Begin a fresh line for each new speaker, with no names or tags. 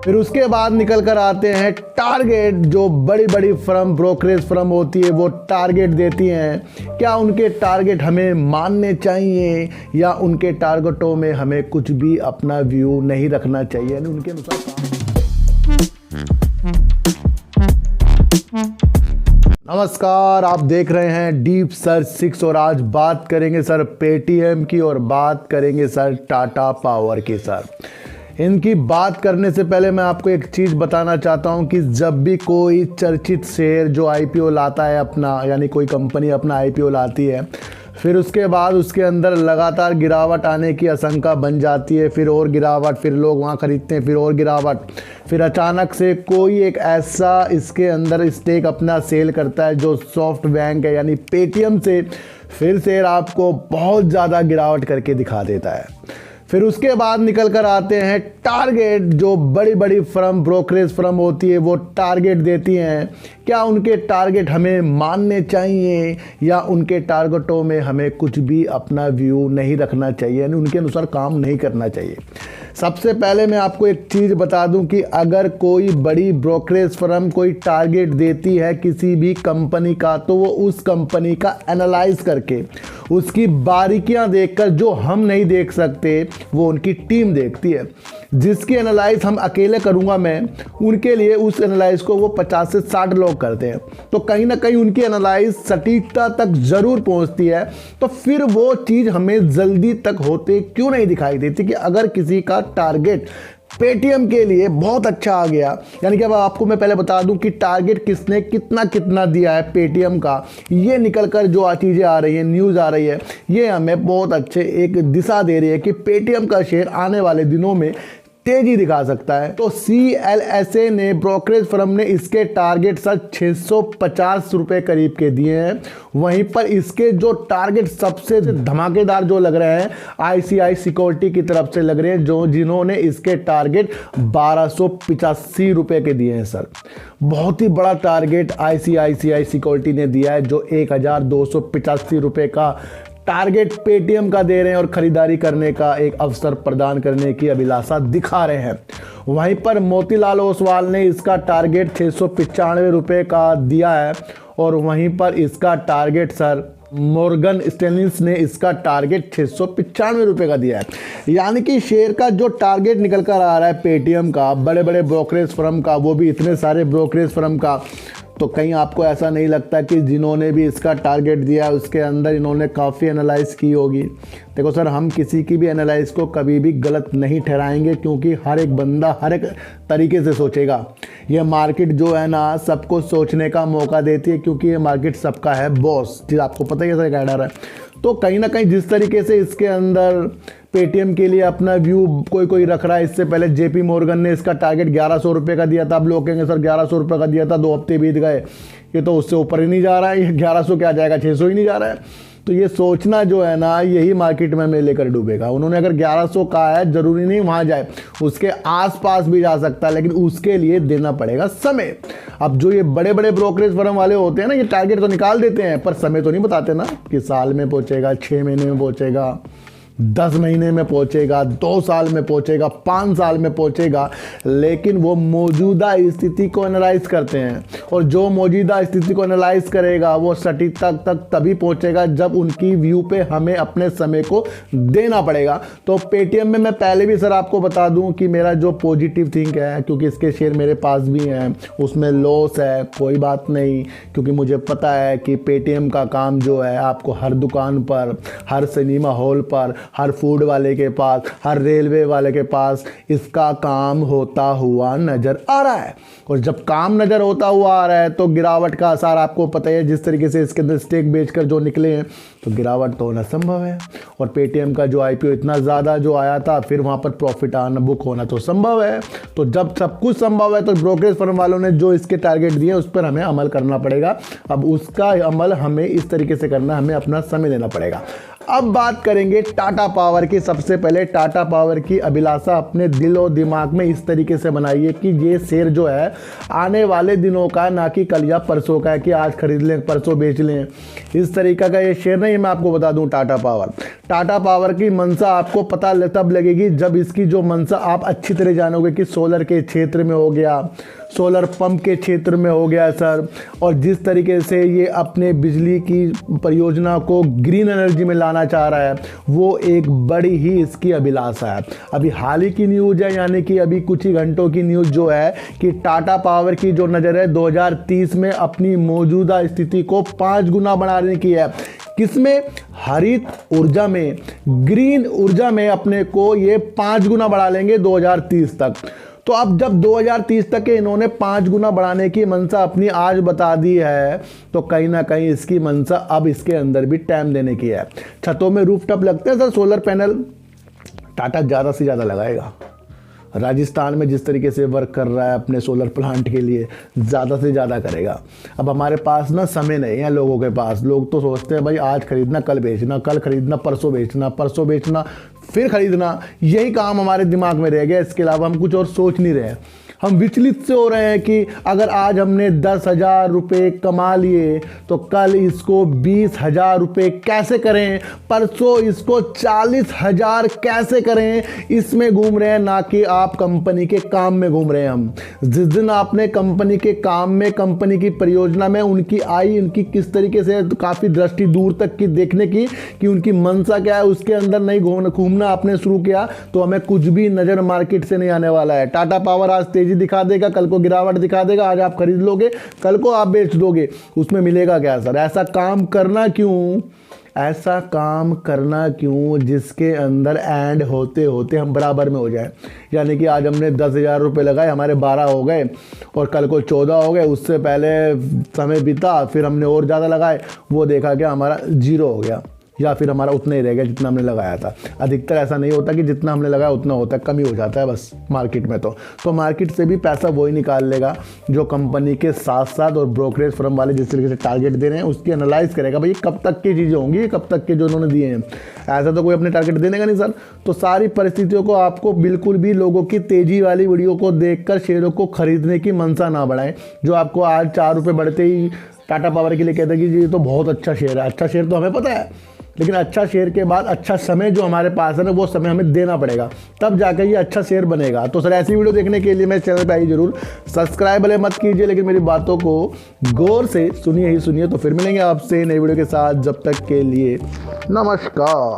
फिर उसके बाद निकल कर आते हैं टारगेट। जो बड़ी बड़ी फर्म, ब्रोकरेज फर्म होती है, वो टारगेट देती हैं। क्या उनके टारगेट हमें मानने चाहिए या उनके टारगेटों में हमें कुछ भी अपना व्यू नहीं रखना चाहिए, यानी उनके अनुसार। नमस्कार, आप देख रहे हैं डीप सर्च 6 और आज बात करेंगे सर पेटीएम की और बात करेंगे सर टाटा पावर की। सर इनकी बात करने से पहले मैं आपको एक चीज़ बताना चाहता हूं कि जब भी कोई चर्चित शेयर जो आईपीओ लाता है अपना, यानी कोई कंपनी अपना आईपीओ लाती है, फिर उसके बाद उसके अंदर लगातार गिरावट आने की आशंका बन जाती है, फिर और गिरावट, फिर लोग वहाँ खरीदते हैं, फिर और गिरावट, फिर अचानक से कोई एक ऐसा इसके अंदर स्टेक अपना सेल करता है जो सॉफ्ट बैंक है, यानी पेटीएम से, फिर शेयर आपको बहुत ज़्यादा गिरावट करके दिखा देता है। फिर उसके बाद निकल कर आते हैं टारगेट। जो बड़ी बड़ी फर्म, ब्रोकरेज फर्म होती है, वो टारगेट देती हैं। क्या उनके टारगेट हमें मानने चाहिए या उनके टारगेटों में हमें कुछ भी अपना व्यू नहीं रखना चाहिए, यानी उनके अनुसार काम नहीं करना चाहिए। सबसे पहले मैं आपको एक चीज़ बता दूं कि अगर कोई बड़ी ब्रोकरेज फर्म कोई टारगेट देती है किसी भी कंपनी का, तो वो उस कंपनी का एनालाइज करके, उसकी बारीकियां देखकर, जो हम नहीं देख सकते वो उनकी टीम देखती है। जिसकी एनालाइज हम अकेले करूंगा मैं, उनके लिए उस एनालाइज को वो 50 से 60 लोग करते हैं। तो कहीं ना कहीं उनकी एनालाइज सटीकता तक जरूर पहुंचती है। तो फिर वो चीज़ हमें जल्दी तक होते क्यों नहीं दिखाई देती कि अगर किसी का टारगेट पेटीएम के लिए बहुत अच्छा आ गया, यानी कि अब आपको मैं पहले बता दूं कि टारगेट किसने कितना कितना दिया है पेटीएम का, ये निकल कर जो चीज़ें आ रही है, न्यूज़ आ रही है, ये हमें बहुत अच्छे एक दिशा दे रही है कि पेटीएम का शेयर आने वाले दिनों में तेजी दिखा सकता है। तो CLSA ने, ब्रोकरेज फर्म ने, इसके टारगेट सर 650 रुपये करीब के दिए हैं। वहीं पर इसके जो टारगेट सबसे धमाकेदार जो लग रहे हैं, ICICI सिक्योरिटी की तरफ से लग रहे हैं, जिन्होंने इसके टारगेट 1285 रुपये के दिए हैं। सर बहुत ही बड़ा टारगेट ICICI सिक्योरिटी ने दिया है, जो 1285 रुपये का टारगेट पेटीएम का दे रहे हैं और खरीदारी करने का एक अवसर प्रदान करने की अभिलाषा दिखा रहे हैं। वहीं पर मोतीलाल ओसवाल ने इसका टारगेट 695 रुपये का दिया है और वहीं पर इसका टारगेट सर मॉर्गन स्टैनली ने इसका टारगेट 695 रुपये का दिया है। यानी कि शेयर का जो टारगेट निकल कर आ रहा है पेटीएम का, बड़े बड़े ब्रोकरेज फर्म का, वो भी इतने सारे ब्रोकरेज फर्म का, तो कहीं आपको ऐसा नहीं लगता कि जिन्होंने भी इसका टारगेट दिया है उसके अंदर इन्होंने काफ़ी एनालाइज की होगी? देखो सर, हम किसी की भी एनालाइज को कभी भी गलत नहीं ठहराएंगे, क्योंकि हर एक बंदा हर एक तरीके से सोचेगा। ये मार्केट जो है ना, सबको सोचने का मौका देती है, क्योंकि ये मार्केट सबका है बॉस, जी आपको पता ही है सर क्या डर है। तो कहीं ना कहीं जिस तरीके से इसके अंदर पेटीएम के लिए अपना व्यू कोई रख रहा है, इससे पहले JP मॉर्गन ने इसका टारगेट 1100 रुपये का दिया था। अब लोग कहेंगे सर 1100 रुपये का दिया था, 2 हफ्ते बीत गए, ये तो उससे ऊपर ही नहीं जा रहा है, ये 1100 क्या जाएगा, 600 ही नहीं जा रहा है। तो ये सोचना जो है ना, यही मार्केट में हमें लेकर डूबेगा। उन्होंने अगर 1100 कहा है, जरूरी नहीं वहाँ जाए, उसके आसपास भी जा सकता है, लेकिन उसके लिए देना पड़ेगा समय। अब जो ये बड़े बड़े ब्रोकरेज फर्म वाले होते हैं ना, ये टारगेट तो निकाल देते हैं, पर समय तो नहीं बताते ना कि साल में पहुँचेगा, 6 महीने में पहुँचेगा, 10 महीने में पहुंचेगा, 2 साल में पहुंचेगा, 5 साल में पहुंचेगा। लेकिन वो मौजूदा स्थिति को एनालाइज करते हैं, और जो मौजूदा स्थिति को एनालाइज करेगा वो सटीकता तक तभी पहुंचेगा जब उनकी व्यू पे हमें अपने समय को देना पड़ेगा। तो पेटीएम में मैं पहले भी सर आपको बता दूं कि मेरा जो पॉजिटिव थिंक है, क्योंकि इसके शेयर मेरे पास भी हैं, उसमें लॉस है, कोई बात नहीं, क्योंकि मुझे पता है कि पेटीएम का काम जो है आपको हर दुकान पर, हर सिनेमा हॉल पर, हर फूड वाले के पास, हर रेलवे वाले के पास इसका काम होता हुआ नजर आ रहा है। और जब काम नजर होता हुआ आ रहा है तो गिरावट का असर आपको पता है, जिस तरीके से इसके अंदर स्टेक बेचकर जो निकले हैं, तो गिरावट तो होना संभव है। और पेटीएम का जो आईपीओ इतना ज़्यादा जो आया था, फिर वहाँ पर प्रॉफिट आना, बुक होना तो संभव है। तो जब सब कुछ संभव है, तो ब्रोकरेज फर्म वालों ने जो इसके टारगेट दिए उस पर हमें अमल करना पड़ेगा। अब उसका अमल हमें इस तरीके से करना, हमें अपना समय देना पड़ेगा। अब बात करेंगे टाटा पावर की। सबसे पहले टाटा पावर की अभिलाषा अपने दिल और दिमाग में इस तरीके से बनाइए कि ये शेयर जो है आने वाले दिनों का, ना कि कल या परसों का है कि आज खरीद लें परसों बेच लें, इस तरीका का ये शेयर नहीं है। मैं आपको बता दूं, टाटा पावर की मंशा आपको पता तब लगेगी जब इसकी जो मंशा आप अच्छी तरह जानोगे कि सोलर के क्षेत्र में हो गया, सोलर पंप के क्षेत्र में हो गया सर, और जिस तरीके से ये अपने बिजली की परियोजना को ग्रीन एनर्जी में लाना चाह रहा है, वो एक बड़ी ही इसकी अभिलाषा है। अभी हाल ही की न्यूज़ है, यानी कि अभी कुछ ही घंटों की न्यूज़ जो है कि टाटा पावर की जो नज़र है 2030 में अपनी मौजूदा स्थिति को 5 गुना बढ़ाने की है। किसमें? हरित ऊर्जा में, ग्रीन ऊर्जा में अपने को ये 5 गुना बढ़ा लेंगे 2030 तक। तो अब जब 2030 तक के इन्होंने 5 गुना बढ़ाने की मंशा अपनी आज बता दी है, तो कहीं ना कहीं इसकी मंशा अब इसके अंदर भी टाइम देने की है। छतों में रूफटॉप लगते हैं सर सोलर पैनल, टाटा ज़्यादा से ज़्यादा लगाएगा। राजस्थान में जिस तरीके से वर्क कर रहा है अपने सोलर प्लांट के लिए, ज़्यादा से ज़्यादा करेगा। अब हमारे पास ना समय नहीं है लोगों के पास। लोग तो सोचते हैं भाई आज खरीदना कल बेचना, कल खरीदना परसों बेचना, परसों बेचना फिर खरीदना, यही काम हमारे दिमाग में रह गया। इसके अलावा हम कुछ और सोच नहीं रहे। हम विचलित से हो रहे हैं कि अगर आज हमने 10,000 रुपये कमा लिए तो कल इसको 20,000 रुपये कैसे करें, परसों इसको 40,000 कैसे करें, इसमें घूम रहे हैं, ना कि आप कंपनी के काम में घूम रहे हैं। हम जिस दिन आपने कंपनी के काम में, कंपनी की परियोजना में उनकी आई, उनकी किस तरीके से काफ़ी दृष्टि दूर तक की देखने की कि उनकी मंशा क्या है, उसके अंदर नहीं घूमना आपने शुरू किया, तो हमें कुछ भी नज़र मार्केट से नहीं आने वाला है। टाटा पावर आज तेजी दिखा देगा, कल को गिरावट दिखा देगा। आज आप खरीद लोगे, कल को आप बेच दोगे, उसमें मिलेगा क्या सर? ऐसा काम करना क्यों? ऐसा काम करना क्यों जिसके अंदर एंड होते होते हम बराबर में हो जाए। यानी कि आज हमने 10,000 रुपये लगाए, हमारे 12 हो गए और कल को 14 हो गए। उससे पहले समय बीता, फिर हमने और ज़्यादा लगाए, वो देखा कि हमारा 0 हो गया, या फिर हमारा उतना ही रह गया जितना हमने लगाया था। अधिकतर ऐसा नहीं होता कि जितना हमने लगाया उतना होता है, कम ही हो जाता है बस मार्केट में। तो मार्केट से भी पैसा वही निकाल लेगा जो कंपनी के साथ साथ और ब्रोकरेज फर्म वाले जिस तरीके से टारगेट दे रहे हैं उसकी एनालाइज करेगा भाई कब तक की चीज़ें होंगी, कब तक के जो उन्होंने दिए हैं। ऐसा तो कोई अपने टारगेट देने का नहीं सर। तो सारी परिस्थितियों को आपको बिल्कुल भी लोगों की तेज़ी वाली वीडियो को देखकर शेयरों को खरीदने की मंशा ना बढ़ाएं, जो आपको आज 4 रुपये बढ़ते ही टाटा पावर के लिए कहते हैं कि ये तो बहुत अच्छा शेयर है। अच्छा शेयर तो हमें पता है, लेकिन अच्छा शेयर के बाद अच्छा समय जो हमारे पास है ना, वो समय हमें देना पड़ेगा, तब जाकर ये अच्छा शेयर बनेगा। तो सर ऐसी वीडियो देखने के लिए मेरे चैनल पे आइए जरूर। सब्सक्राइब भले मत कीजिए, लेकिन मेरी बातों को गौर से सुनिए ही सुनिए। तो फिर मिलेंगे आपसे नई वीडियो के साथ, जब तक के लिए नमस्कार।